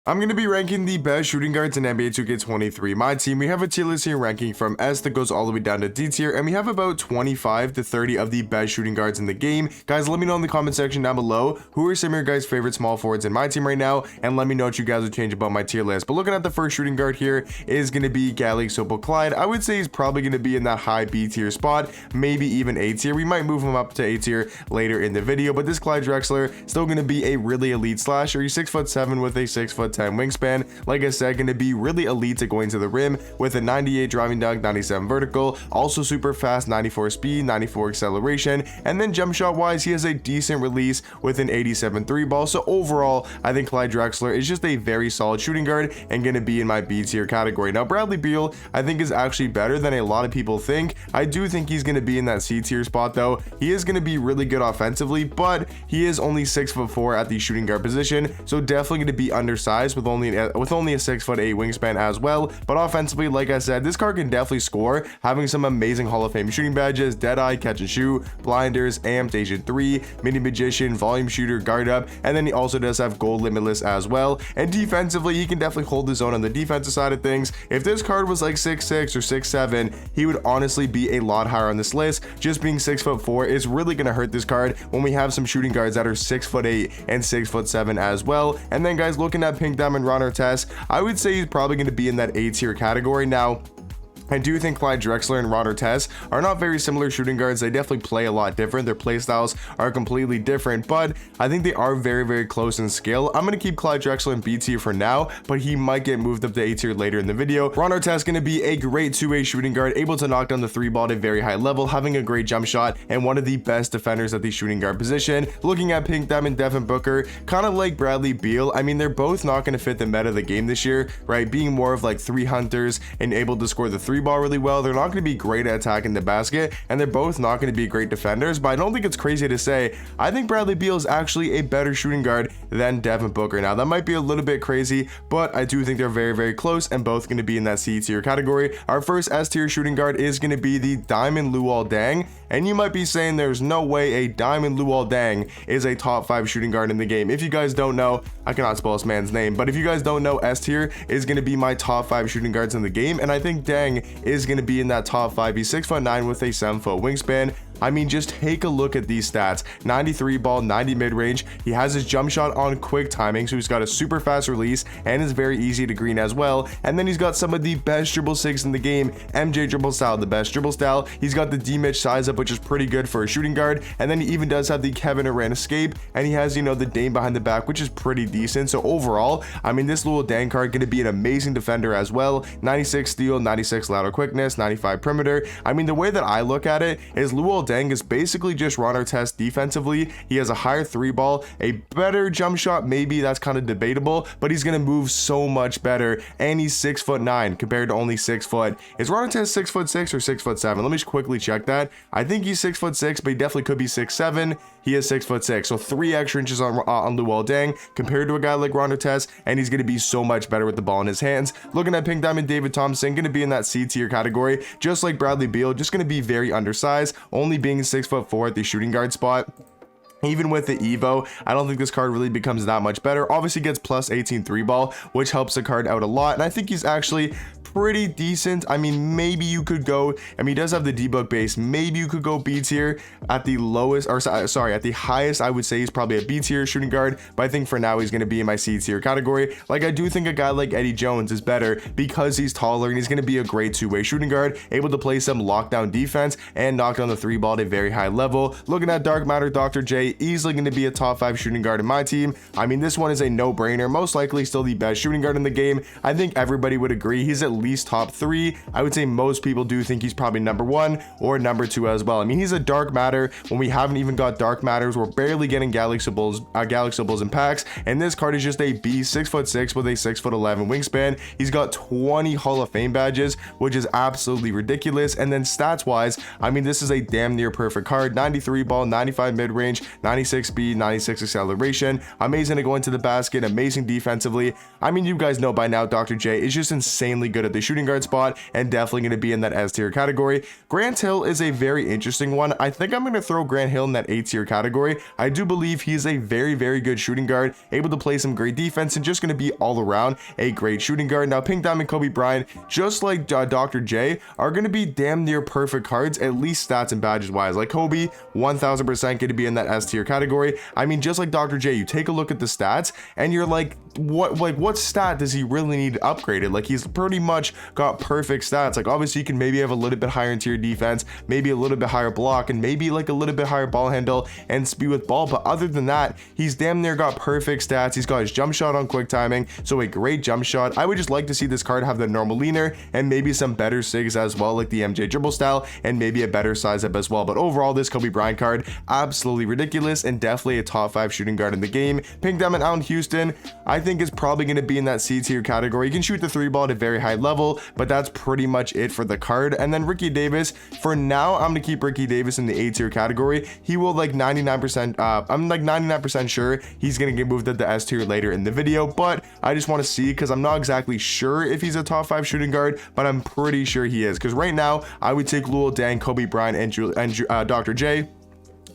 I'm going to be ranking the best shooting guards in NBA 2K23. My team, we have a tier list here ranking from S that goes all the way down to D tier, and we have about 25 to 30 of the best shooting guards in the game. Guys, let me know in the comment section down below who are some of your guys' favorite small forwards in my team right now, and let me know what you guys would change about my tier list. But looking at the first shooting guard here is going to be Clyde. I would say he's probably going to be in that high B tier spot, maybe even A tier. We might move him up to A tier later in the video, but this Clyde Drexler still going to be a really elite slasher. He's 6'7" with a 6'10" wingspan. Like I said, going to be really elite at going to the rim with a 98 driving dunk, 97 vertical, also super fast, 94 speed, 94 acceleration, and then jump shot wise, he has a decent release with an 87 three ball. So overall, I think Clyde Drexler is just a very solid shooting guard and going to be in my B tier category. Now, Bradley Beal, I think is actually better than a lot of people think. I do think he's going to be in that C tier spot though. He is going to be really good offensively, but he is only 6'4" at the shooting guard position, so definitely going to be undersized with only a 6'8" wingspan as well. But offensively, like I said, this card can definitely score, having some amazing Hall of Fame shooting badges: Deadeye, Catch and Shoot, Blinders, Amped, Agent 3, Mini Magician, Volume Shooter, Guard Up, and then he also does have Gold Limitless as well. And defensively, he can definitely hold his own on the defensive side of things. If this card was like 6'6" or 6'7", he would honestly be a lot higher on this list. Just being 6'4" is really going to hurt this card when we have some shooting guards that are 6'8" and 6'7" as well. And then guys, looking at Pink Diamond Ron Artest, I would say he's probably going to be in that A tier category. Now, I do think Clyde Drexler and Ron Artest are not very similar shooting guards. They definitely play a lot different. Their play styles are completely different, but I think they are very, very close in skill. I'm going to keep Clyde Drexler in B tier for now, but he might get moved up to A tier later in the video. Ron Artest going to be a great two-way shooting guard, able to knock down the three ball at a very high level, having a great jump shot, and one of the best defenders at the shooting guard position. Looking at Pink Diamond Devin Booker, kind of like Bradley Beal. I mean, they're both not going to fit the meta of the game this year, right? Being more of like three hunters and able to score the three ball really well. They're not going to be great at attacking the basket, and they're both not going to be great defenders, but I don't think it's crazy to say I think Bradley Beal is actually a better shooting guard than Devin Booker. Now, that might be a little bit crazy, but I do think they're very, very close and both going to be in that C tier category. Our first S tier shooting guard is going to be the Diamond Luol Deng, and you might be saying there's no way a Diamond Luol Deng is a top 5 shooting guard in the game. If you guys don't know, I cannot spell this man's name, but if you guys don't know, S tier is going to be my top 5 shooting guards in the game, and I think Deng is going to be in that top 5. He's 6'9" with a 7-foot wingspan. I mean, just take a look at these stats: 93 ball, 90 mid-range. He has his jump shot on quick timing, so he's got a super fast release and is very easy to green as well. And then he's got some of the best dribble sigs in the game. MJ dribble style, the best dribble style. He's got the D-Mitch size up, which is pretty good for a shooting guard. And then he even does have the Kevin Durant escape, and he has, you know, the Dame behind the back, which is pretty decent. So overall, I mean, this Luol Deng card going to be an amazing defender as well. 96 steal, 96 lateral quickness, 95 perimeter. I mean, the way that I look at it is Luol Deng is basically just Ron Artest defensively. He has a higher three ball, a better jump shot, maybe that's kind of debatable, but he's going to move so much better, and he's 6'9" compared to only 6 foot. Is Ron Artest 6'6" or 6'7"? Let me just quickly check that. I think he's 6'6", but he definitely could be 6'7". He is 6'6", so 3 extra inches on Luol Deng compared to a guy like Ron Artest, and he's going to be so much better with the ball in his hands. Looking at Pink Diamond David Thompson, going to be in that C tier category, just like Bradley Beal, just going to be very undersized, only being 6'4" at the shooting guard spot. Even with the Evo, I don't think this card really becomes that much better. Obviously gets plus 18 three ball, which helps the card out a lot, and I think he's actually pretty decent. I mean, maybe you could go, I mean, he does have the debug base, maybe you could go B tier. At the lowest, or sorry, at the highest, I would say he's probably a B tier shooting guard, but I think for now he's going to be in my C tier category. Like, I do think a guy like Eddie Jones is better because he's taller and he's going to be a great two-way shooting guard, able to play some lockdown defense and knock down the three ball at a very high level. Looking at Dark Matter Dr. J, easily going to be a top 5 shooting guard in my team. I mean, this one is a no-brainer, most likely still the best shooting guard in the game. I think everybody would agree he's at least top 3. I would say most people do think he's probably number 1 or number 2 as well. I mean, he's a Dark Matter when we haven't even got Dark Matters. We're barely getting Galaxyables in packs, and this card is just a beast, 6'6" with a 6'11" wingspan. He's got 20 Hall of Fame badges, which is absolutely ridiculous. And then stats wise, I mean, this is a damn near perfect card: 93 ball, 95 mid-range, 96 speed, 96 acceleration, amazing to go into the basket, amazing defensively. I mean, you guys know by now Dr. J is just insanely good at the shooting guard spot and definitely going to be in that S tier category. Grant Hill is a very interesting one. I think I'm going to throw Grant Hill in that A tier category. I do believe he's a very, very good shooting guard, able to play some great defense and just going to be all around a great shooting guard. Now, Pink Diamond Kobe Bryant, just like Dr. J, are going to be damn near perfect cards, at least stats and badges wise. Like Kobe, 1000% going to be in that S tier category. I mean, just like Dr. J, you take a look at the stats and you're like, what stat does he really need upgraded? Like, he's pretty much got perfect stats. Like, obviously you can maybe have a little bit higher interior defense, maybe a little bit higher block, and maybe like a little bit higher ball handle and speed with ball, but other than that, he's damn near got perfect stats. He's got his jump shot on quick timing, so a great jump shot. I would just like to see this card have the normal leaner and maybe some better sigs as well, like the MJ dribble style, and maybe a better size up as well. But overall, this Kobe Bryant card, absolutely ridiculous and definitely a top 5 shooting guard in the game. Pink Diamond Allen Houston, I think is probably going to be in that C tier category. You can shoot the 3 ball at a very high level, but that's pretty much it for the card. And then Ricky Davis, for now, I'm going to keep Ricky Davis in the A tier category. He will like 99%, I'm like 99% sure he's going to get moved to the S tier later in the video, but I just want to see, because I'm not exactly sure if he's a top 5 shooting guard, but I'm pretty sure he is, because right now I would take Luol Deng, Kobe Bryant, and Dr. J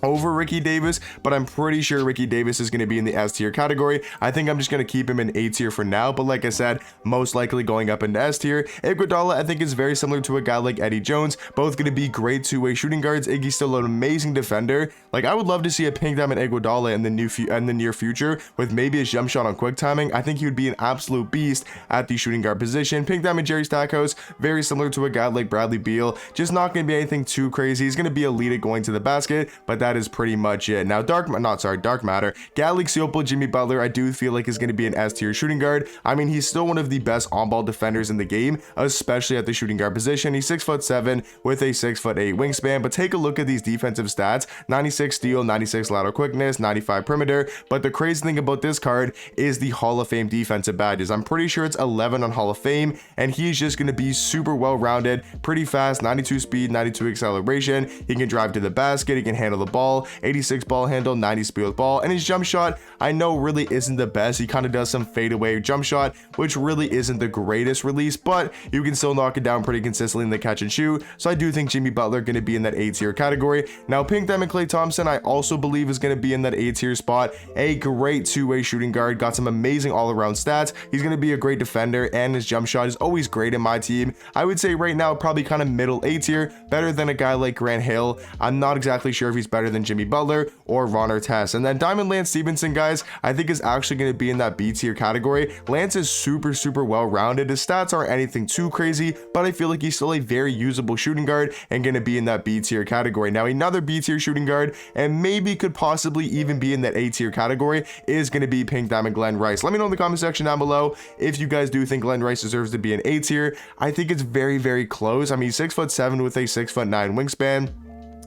over Ricky Davis, but I'm pretty sure Ricky Davis is going to be in the S tier category. I think I'm just going to keep him in A tier for now, but like I said, most likely going up into S tier. Iguodala, I think, is very similar to a guy like Eddie Jones, both going to be great two-way shooting guards. Iggy's still an amazing defender. Like, I would love to see a Pink Diamond Iguodala in the near future with maybe a jump shot on quick timing. I think he would be an absolute beast at the shooting guard position. Pink Diamond Jerry Stackhouse, very similar to a guy like Bradley Beal, just not going to be anything too crazy. He's going to be a lead at going to the basket, but that is pretty much it. Now, Dark Matter, Galaxiopo Jimmy Butler, I do feel like is going to be an S tier shooting guard. I mean, he's still one of the best on-ball defenders in the game, especially at the shooting guard position. He's 6'7" with a 6'8" wingspan, but take a look at these defensive stats: 96 steal, 96 lateral quickness, 95 perimeter. But the crazy thing about this card is the Hall of Fame defensive badges. I'm pretty sure it's 11 on Hall of Fame, and he's just going to be super well-rounded, pretty fast, 92 speed, 92 acceleration. He can drive to the basket, he can handle the ball, 86 ball handle, 90 speed with ball, and his jump shot, I know, really isn't the best. He kind of does some fadeaway jump shot, which really isn't the greatest release, but you can still knock it down pretty consistently in the catch and shoot. So I do think Jimmy Butler going to be in that A tier category. Now, Pink Diamond Klay Thompson, I also believe is going to be in that A tier spot. A great two-way shooting guard, got some amazing all-around stats. He's going to be a great defender, and his jump shot is always great in my team. I would say right now probably kind of middle A tier, better than a guy like Grant Hill. I'm not exactly sure if he's better than Jimmy Butler or Ron Artest. And then Diamond Lance Stevenson, guys, I think is actually going to be in that B tier category. Lance is super well-rounded. His stats aren't anything too crazy, but I feel like he's still a very usable shooting guard and going to be in that B tier category. Now, another B tier shooting guard, and maybe could possibly even be in that A tier category, is going to be Pink Diamond Glenn Rice. Let me know in the comment section down below if you guys do think Glenn Rice deserves to be an A tier. I think it's very close. I mean, 6'7" with a 6'9" wingspan.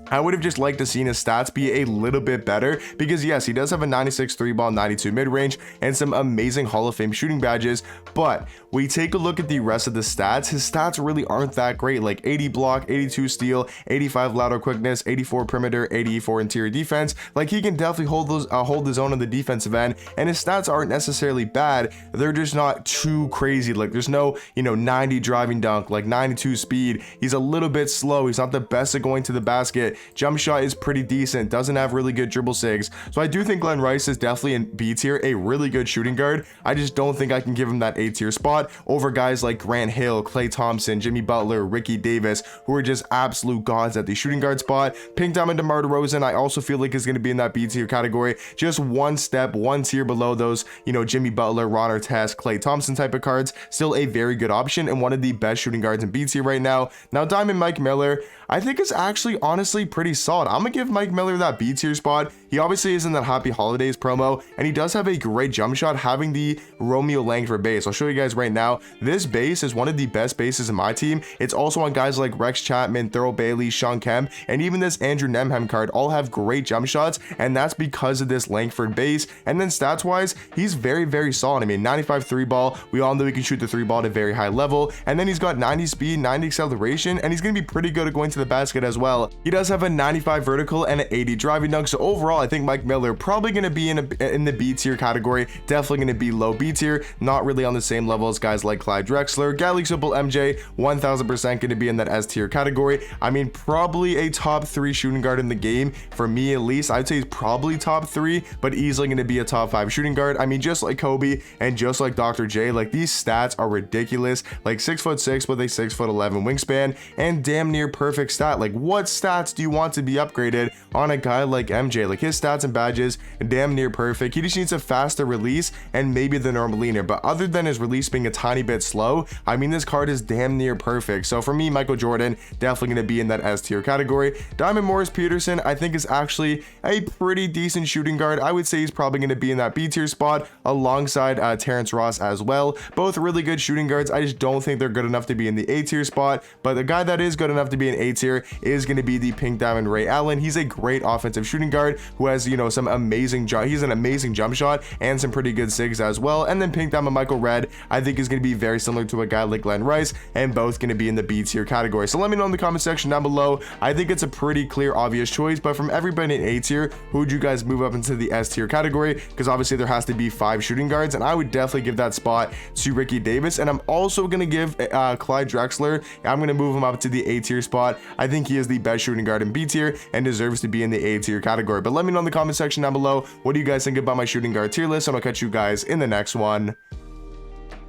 I would have just liked to see his stats be a little bit better, because yes, he does have a 96 3 ball, 92 mid-range, and some amazing Hall of Fame shooting badges, but we take a look at the rest of the stats, his stats really aren't that great. Like 80 block, 82 steal, 85 lateral quickness, 84 perimeter, 84 interior defense. Like, he can definitely hold his own on the defensive end, and his stats aren't necessarily bad, they're just not too crazy. Like, there's no, 90 driving dunk, like 92 speed. He's a little bit slow, he's not the best at going to the basket. Jump shot is pretty decent, doesn't have really good dribble sigs. So I do think Glenn Rice is definitely in B tier, a really good shooting guard. I just don't think I can give him that A tier spot over guys like Grant Hill, Klay Thompson, Jimmy Butler, Ricky Davis, who are just absolute gods at the shooting guard spot. Pink Diamond DeMar DeRozan, I also feel like is going to be in that B tier category, just one tier below those, Jimmy Butler, Ron Artest, Klay Thompson type of cards. Still a very good option and one of the best shooting guards in B tier right now. Now, Diamond Mike Miller, I think is actually honestly pretty solid. I'm gonna give Mike Miller that B tier spot. He obviously is in that Happy Holidays promo, and he does have a great jump shot, having the Romeo Langford base. I'll show you guys right now. This base is one of the best bases in my team. It's also on guys like Rex Chapman, Thurl Bailey, Sean Kemp, and even this Andrew Nemham card all have great jump shots, and that's because of this Langford base. And then stats wise, he's very solid. I mean, 95 3 ball. We all know he can shoot the 3 ball at a very high level, and then he's got 90 speed, 90 acceleration, and he's gonna be pretty good at going to the basket as well. He does have a 95 vertical and an 80 driving dunk, so overall overall, I think Mike Miller probably going to be in the B tier category, definitely going to be low B tier, not really on the same level as guys like Clyde Drexler. Galaxy Opal MJ, 1000% going to be in that S tier category. I mean, probably a top 3 shooting guard in the game. For me, at least, I'd say he's probably top 3, but easily going to be a top 5 shooting guard. I mean, just like Kobe and just like Dr. J, like these stats are ridiculous. Like 6'6" with a 6'11" wingspan and damn near perfect stat. Like, what stats do you want to be upgraded on a guy like MJ? Like, his stats and badges damn near perfect. He just needs a faster release and maybe the normal leaner, but other than his release being a tiny bit slow, I mean, this card is damn near perfect. So for me, Michael Jordan definitely going to be in that S tier category. Diamond Morris Peterson, I think, is actually a pretty decent shooting guard. I would say he's probably going to be in that B tier spot alongside Terrence Ross as well. Both really good shooting guards. I just don't think they're good enough to be in the A tier spot, but the guy that is good enough to be in A tier is going to be the Pink Diamond Ray Allen. He's a great offensive shooting guard who has, you know, some amazing he's an amazing jump shot and some pretty good sigs as well. And then Pink Diamond Michael Redd, I think, is going to be very similar to a guy like Glenn Rice, and both going to be in the B tier category. So let me know in the comment section down below. I think it's a pretty clear, obvious choice, but from everybody in A tier, who would you guys move up into the S tier category? Because obviously there has to be 5 shooting guards, and I would definitely give that spot to Ricky Davis. And I'm also going to give Clyde Drexler, I'm going to move him up to the A tier spot. I think he is the best shooting guard in B tier and deserves to be in the A tier category. But let me know in the comment section down below, what do you guys think about my shooting guard tier list, and I'll catch you guys in the next one.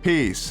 Peace.